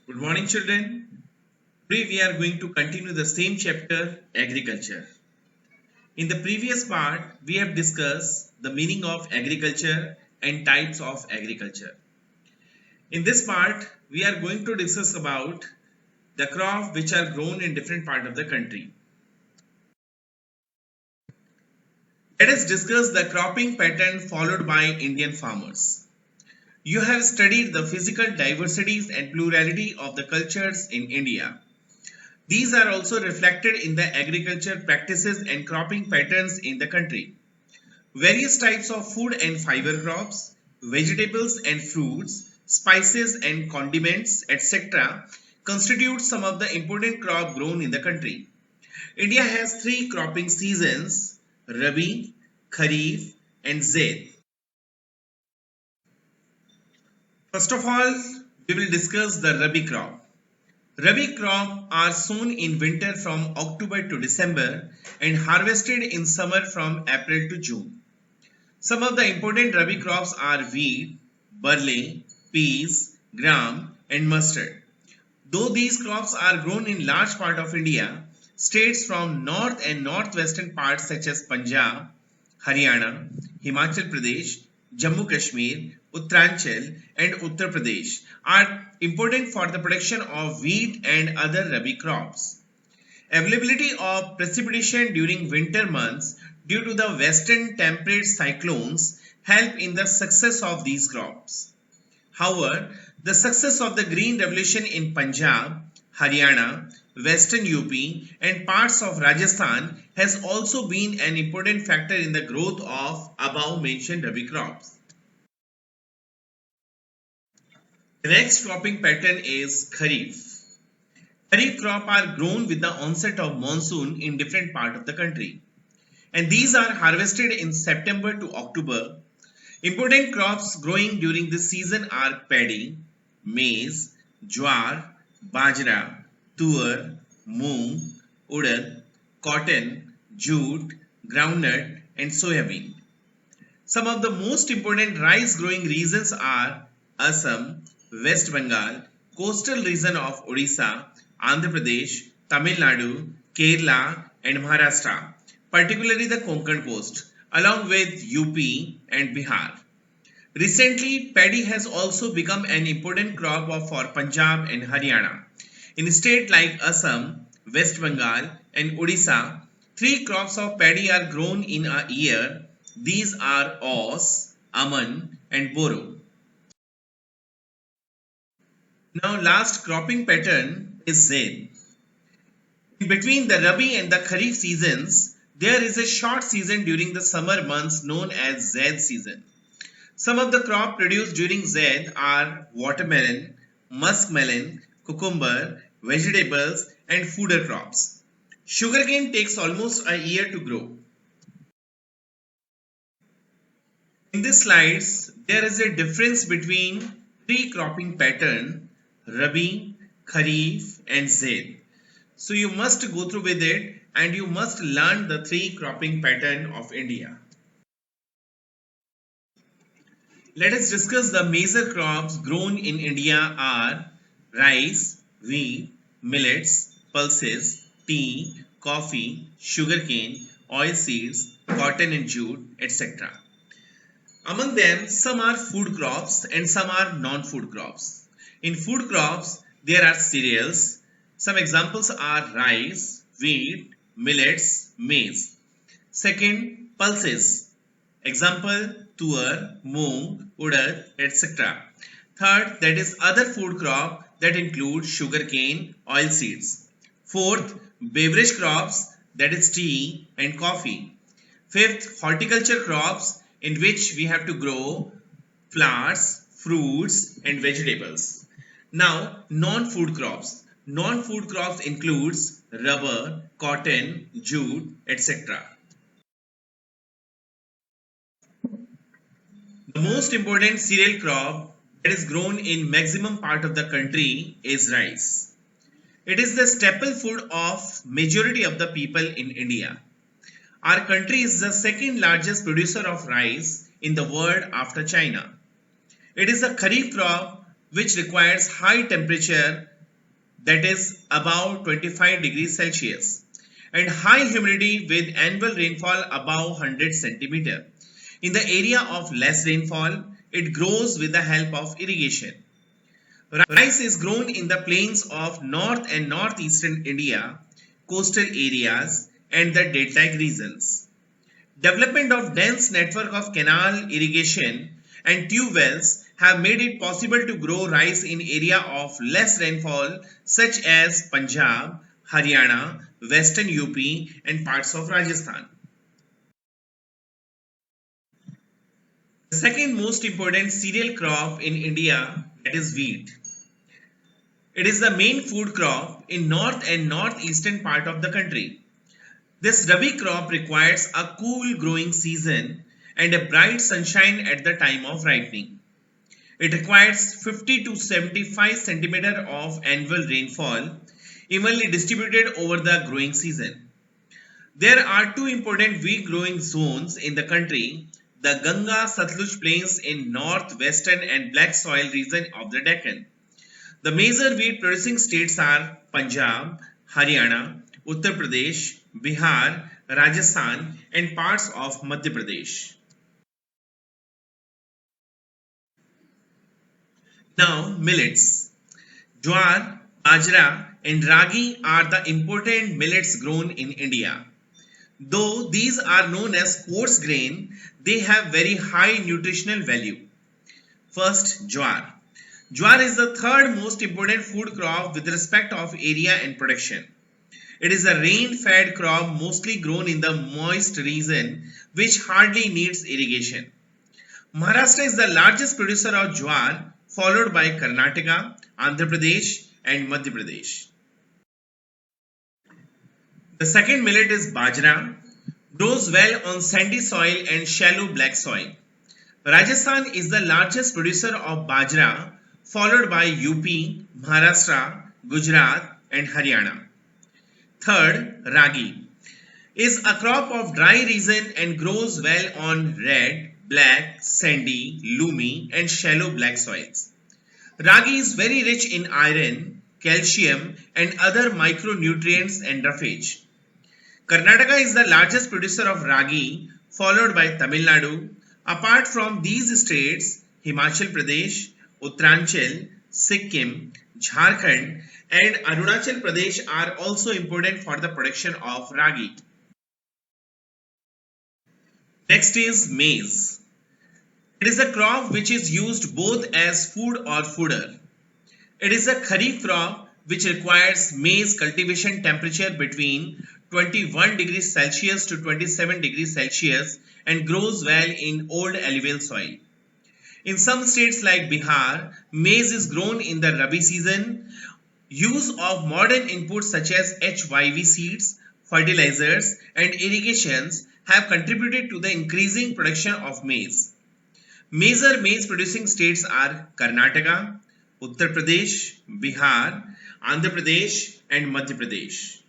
Good morning, children. Today we are going to continue the same chapter, agriculture. In the previous part, we have discussed the meaning of agriculture and types of agriculture. In this part, we are going to discuss about the crops which are grown in different parts of the country. Let us discuss the cropping pattern followed by Indian farmers. You have studied the physical diversities and plurality of the cultures in India. These are also reflected in the agriculture practices and cropping patterns in the country. Various types of food and fiber crops, vegetables and fruits, spices and condiments, etc. constitute some of the important crop grown in the country. India has three cropping seasons, Rabi, Kharif and Zaid. First of all, we will discuss the Rabi crop. Rabi crops are sown in winter from October to December and harvested in summer from April to June. Some of the important Rabi crops are wheat, barley, peas, gram and mustard. Though these crops are grown in large part of India, states from north and northwestern parts such as Punjab, Haryana, Himachal Pradesh, Jammu Kashmir, Uttaranchal and Uttar Pradesh are important for the production of wheat and other Rabi crops. Availability of precipitation during winter months due to the western temperate cyclones help in the success of these crops. However, the success of the Green Revolution in Punjab, Haryana, Western UP and parts of Rajasthan has also been an important factor in the growth of above mentioned Rabi crops. The next cropping pattern is Kharif. Kharif crops are grown with the onset of monsoon in different parts of the country. And these are harvested in September to October. Important crops growing during this season are paddy, maize, jowar, bajra, tur, moong, urad, cotton, jute, groundnut and soybean. Some of the most important rice growing regions are Assam, West Bengal, coastal region of Odisha, Andhra Pradesh, Tamil Nadu, Kerala and Maharashtra, particularly the Konkan coast, along with UP and Bihar. Recently, paddy has also become an important crop for Punjab and Haryana. In states like Assam, West Bengal and Odisha, three crops of paddy are grown in a year. These are Os, Aman and Boro. Now last cropping pattern is Zaid. In between the Rabi and the Kharif seasons, there is a short season during the summer months known as Zaid season. Some of the crop produced during Zaid are watermelon, muskmelon, cucumber, vegetables and fooder crops. Sugarcane takes almost a year to grow. In these slides, there is a difference between three cropping pattern, Rabi, Kharif and Zaid. So you must go through with it and you must learn the three cropping pattern of India. Let us discuss the major crops grown in India are rice, wheat, millets, pulses, tea, coffee, sugarcane, oilseeds, cotton and jute, etc. Among them, some are food crops and some are non-food crops. In food crops, there are cereals. Some examples are rice, wheat, millets, maize. Second, pulses. Example, tur, moong, urad, etc. Third, that is other food crop that include sugarcane, oilseeds. Fourth, beverage crops that is tea and coffee. Fifth, horticulture crops in which we have to grow flowers, fruits and vegetables. Now, non-food crops. Non-food crops includes rubber, cotton, jute, etc. The most important cereal crop that is grown in maximum part of the country is rice. It is the staple food of majority of the people in India. Our country is the second largest producer of rice in the world after China. It is a kharif crop which requires high temperature that is above 25 degrees Celsius, and high humidity with annual rainfall above 100 centimeter. In the area of less rainfall, it grows with the help of irrigation. Rice is grown in the plains of north and northeastern India, coastal areas, and the deltaic regions. Development of dense network of canal irrigation and tube wells have made it possible to grow rice in area of less rainfall such as Punjab, Haryana, Western UP and parts of Rajasthan. The second most important cereal crop in India, that is wheat. It is the main food crop in north and northeastern part of the country. This Rabi crop requires a cool growing season and a bright sunshine at the time of ripening. It requires 50 to 75 centimeter of annual rainfall, evenly distributed over the growing season. There are two important wheat growing zones in the country, the Ganga-Satluj plains in northwestern and black soil region of the Deccan. The major wheat producing states are Punjab, Haryana, Uttar Pradesh, Bihar, Rajasthan and parts of Madhya Pradesh. Now millets. Jowar, bajra and ragi are the important millets grown in India. Though these are known as coarse grain, they have very high nutritional value. First, jowar. Jowar is the third most important food crop with respect of area and production. It is a rain-fed crop mostly grown in the moist region which hardly needs irrigation. Maharashtra is the largest producer of jowar, followed by Karnataka, Andhra Pradesh and Madhya Pradesh. The second millet is bajra, grows well on sandy soil and shallow black soil. Rajasthan is the largest producer of bajra, followed by UP, Maharashtra, Gujarat and Haryana. Third, ragi is a crop of dry region and grows well on red, black, sandy, loamy and shallow black soils. Ragi is very rich in iron, calcium and other micronutrients and roughage. Karnataka is the largest producer of ragi, followed by Tamil Nadu. Apart from these states, Himachal Pradesh, Uttaranchal, Sikkim, Jharkhand and Arunachal Pradesh are also important for the production of ragi. Next is maize. It is a crop which is used both as food or fodder. It is a kharif crop which requires maize cultivation temperature between 21 degrees Celsius to 27 degrees Celsius and grows well in old alluvial soil. In some states like Bihar, maize is grown in the Rabi season. Use of modern inputs such as HYV seeds, fertilizers and irrigations have contributed to the increasing production of maize. Major maize producing states are Karnataka, Uttar Pradesh, Bihar, Andhra Pradesh and Madhya Pradesh.